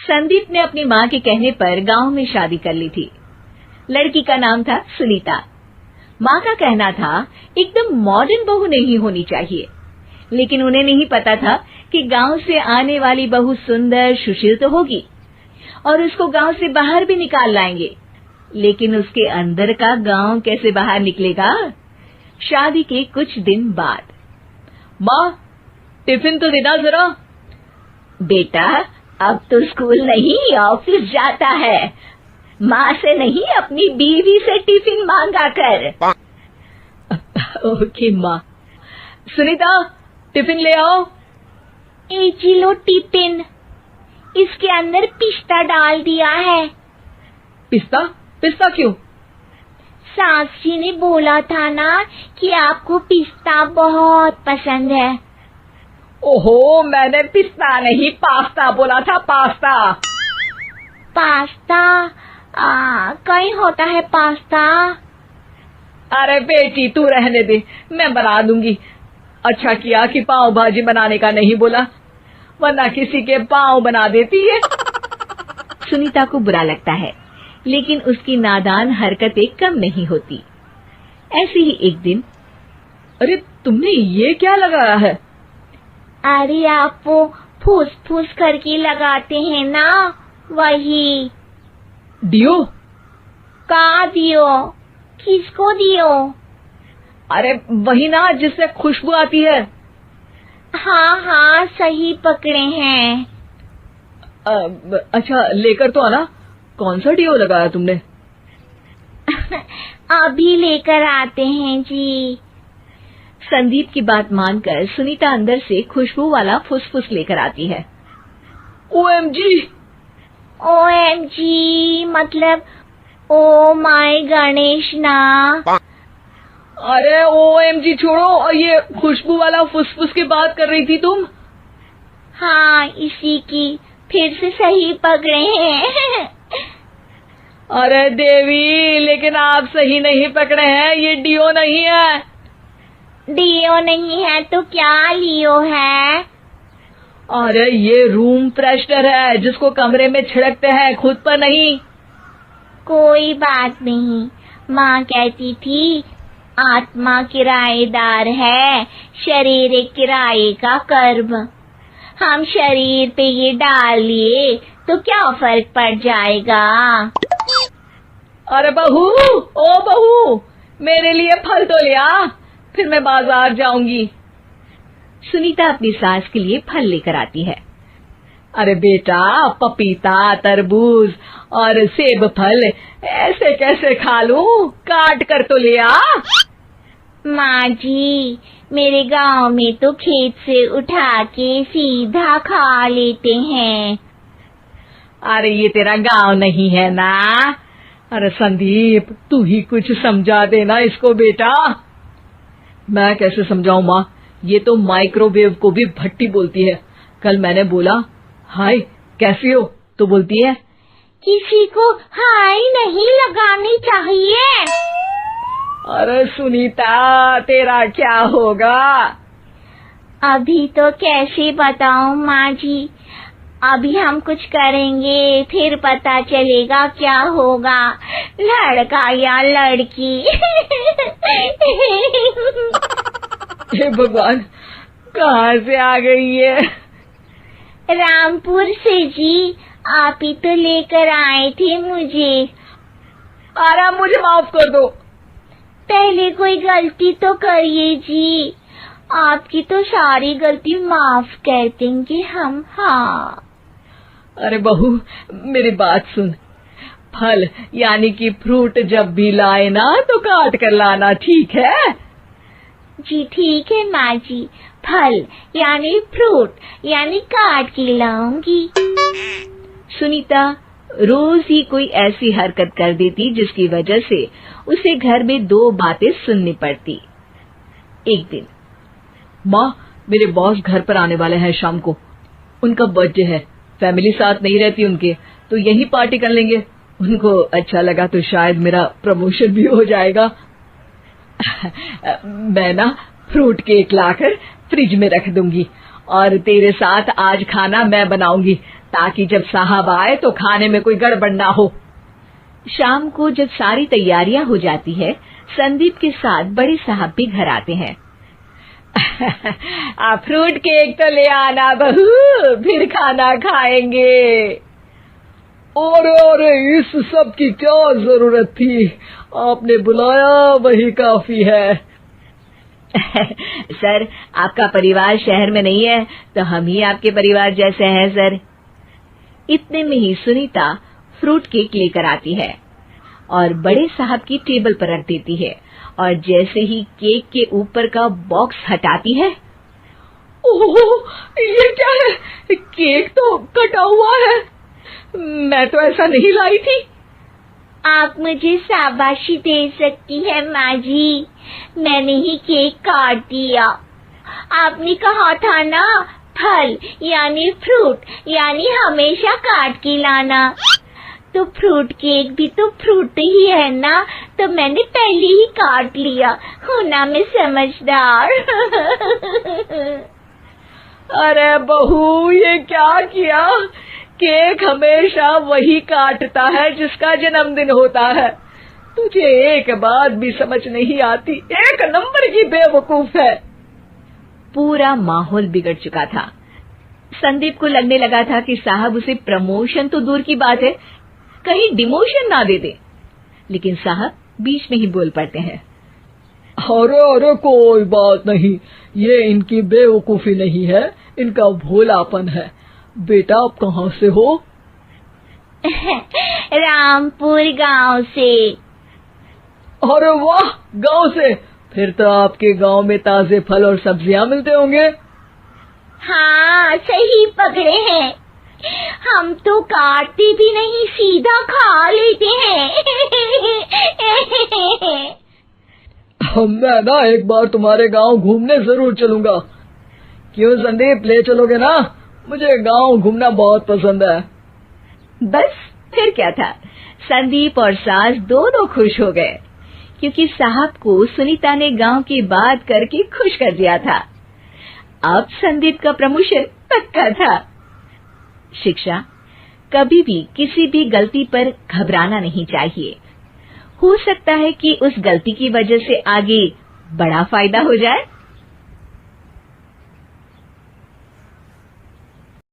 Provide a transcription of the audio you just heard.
संदीप ने अपनी माँ के कहने पर गांव में शादी कर ली थी। लड़की का नाम था सुनीता। माँ का कहना था एकदम मॉडर्न बहू नहीं होनी चाहिए, लेकिन उन्हें नहीं पता था कि गांव से आने वाली बहू सुंदर सुशील तो होगी और उसको गांव से बाहर भी निकाल लाएंगे, लेकिन उसके अंदर का गांव कैसे बाहर निकलेगा। शादी के कुछ दिन बाद, माँ टिफिन तो देना जरा। बेटा अब तो स्कूल नहीं ऑफिस जाता है, माँ से नहीं अपनी बीवी से टिफिन मांगा कर। ओके माँ। सुनीता टिफिन ले आओ। जी लो टिफिन, इसके अंदर पिस्ता डाल दिया है। पिस्ता? पिस्ता क्यों? सास जी ने बोला था ना कि आपको पिस्ता बहुत पसंद है। ओहो, मैंने पिस्ता नहीं पास्ता बोला था, पास्ता। पास्ता? कहीं होता है पास्ता? अरे बेटी तू रहने दे, मैं बना दूंगी। अच्छा किया कि पाव भाजी बनाने का नहीं बोला, वरना किसी के पाव बना देती है। सुनीता को बुरा लगता है, लेकिन उसकी नादान हरकतें कम नहीं होती। ऐसे ही एक दिन, अरे तुमने ये क्या लगाया है? अरे आप वो फूस फूस करके लगाते हैं ना, वही। डियो? का दियो? किसको दियो? अरे वही ना जिससे खुशबू आती है। हाँ हाँ सही पकड़े हैं। अच्छा लेकर तो आना। कौन सा डियो लगाया तुमने? अभी लेकर आते हैं जी। संदीप की बात मानकर सुनीता अंदर से खुशबू वाला फुसफुस लेकर आती है। ओएमजी! ओएमजी मतलब ओ माय गणेश ना। अरे ओएमजी छोड़ो, और ये खुशबू वाला फुसफुस की बात कर रही थी तुम? हाँ इसी की, फिर से सही पकड़े हैं। अरे देवी, लेकिन आप सही नहीं पकड़े हैं, ये डियो नहीं है। डियो नहीं है तो क्या लियो है? अरे ये रूम फ्रेशनर है, जिसको कमरे में छिड़कते हैं, खुद पर नहीं। कोई बात नहीं, माँ कहती थी आत्मा किराएदार है, शरीर एक किराए का कर्म। हम शरीर पे ये डाल लिए तो क्या फर्क पड़ जाएगा। अरे बहू, ओ बहू, मेरे लिए फल तो ले आ, फिर मैं बाजार जाऊंगी। सुनीता अपनी सास के लिए फल लेकर आती है। अरे बेटा, पपीता, तरबूज और सेब फल ऐसे कैसे खा लूं? काट कर तो ले आ। माँ जी, मेरे गांव में तो खेत से उठा के सीधा खा लेते हैं। अरे ये तेरा गांव नहीं है ना। अरे संदीप, तू ही कुछ समझा देना इसको बेटा। मैं कैसे समझाऊं माँ, ये तो माइक्रोवेव को भी भट्टी बोलती है। कल मैंने बोला हाय कैसी हो, तो बोलती है किसी को हाय नहीं लगानी चाहिए। अरे सुनीता, तेरा क्या होगा? अभी तो कैसे बताऊं माँ जी, अभी हम कुछ करेंगे फिर पता चलेगा क्या होगा, लड़का या लड़की। हे भगवान, कहाँ से आ गई है? रामपुर से जी, आप ही तो लेकर आए थे मुझे। अरे मुझे माफ कर दो। पहले कोई गलती तो करिए जी, आपकी तो सारी गलती माफ कर देंगे हम। हाँ अरे बहू, मेरी बात सुन। फल यानी कि फ्रूट जब भी लाए ना तो काट कर लाना, ठीक है? जी ठीक है माँ जी, फल यानी फ्रूट यानी काट के लाऊंगी। सुनीता रोज ही कोई ऐसी हरकत कर देती जिसकी वजह से उसे घर में दो बातें सुननी पड़ती। एक दिन, माँ मेरे बॉस घर पर आने वाले हैं शाम को, उनका बर्थडे है, फैमिली साथ नहीं रहती उनके, तो यही पार्टी कर लेंगे। उनको अच्छा लगा तो शायद मेरा प्रमोशन भी हो जाएगा। मैं ना फ्रूट केक लाकर फ्रिज में रख दूंगी और तेरे साथ आज खाना मैं बनाऊंगी, ताकि जब साहब आए तो खाने में कोई गड़बड़ ना हो। शाम को जब सारी तैयारियां हो जाती है, संदीप के साथ बड़े साहब भी घर आते हैं। फ्रूट केक तो ले आना बहू, फिर खाना खाएंगे। अरे इस सब की क्या जरूरत थी, आपने बुलाया वही काफी है। सर, आपका परिवार शहर में नहीं है तो हम ही आपके परिवार जैसे हैं सर। इतने में ही सुनीता फ्रूट केक लेकर आती है और बड़े साहब की टेबल पर रख देती है, और जैसे ही केक के ऊपर का बॉक्स हटाती है, ओह, ये क्या है? केक तो कटा हुआ है, मैं तो ऐसा नहीं लाई थी। आप मुझे शाबाशी दे सकती है माँ जी, मैंने ही केक काट दिया। आपने कहा था ना, फल यानी फ्रूट यानी हमेशा काट के लाना, तो फ्रूट केक भी तो फ्रूट ही है ना, तो मैंने पहले ही काट लिया। हूँ ना मैं समझदार। अरे बहू, ये क्या किया? केक हमेशा वही काटता है जिसका जन्मदिन होता है। तुझे एक बात भी समझ नहीं आती, एक नंबर की बेवकूफ है। पूरा माहौल बिगड़ चुका था। संदीप को लगने लगा था कि साहब उसे प्रमोशन तो दूर की बात है, कहीं डिमोशन ना दे दे, लेकिन साहब बीच में ही बोल पड़ते हैं। अरे कोई बात नहीं, ये इनकी बेवकूफी नहीं है, इनका भोलापन है। बेटा, आप कहाँ से हो? रामपुर गांव से। अरे वाह, गांव से? फिर तो आपके गांव में ताजे फल और सब्जियां मिलते होंगे। हाँ, सही पकड़े हैं। हम तो काटते भी नहीं, सीधा खा लेते हैं। मैं ना एक बार तुम्हारे गांव घूमने जरूर चलूंगा। क्यों संदीप, ले चलोगे ना? मुझे गांव घूमना बहुत पसंद है। बस फिर क्या था, संदीप और सास दोनों खुश हो गए, क्योंकि साहब को सुनीता ने गांव की बात करके खुश कर दिया था। अब संदीप का प्रमोशन पक्का था। शिक्षा, कभी भी किसी भी गलती पर घबराना नहीं चाहिए। हो सकता है कि उस गलती की वजह से आगे बड़ा फायदा हो जाए।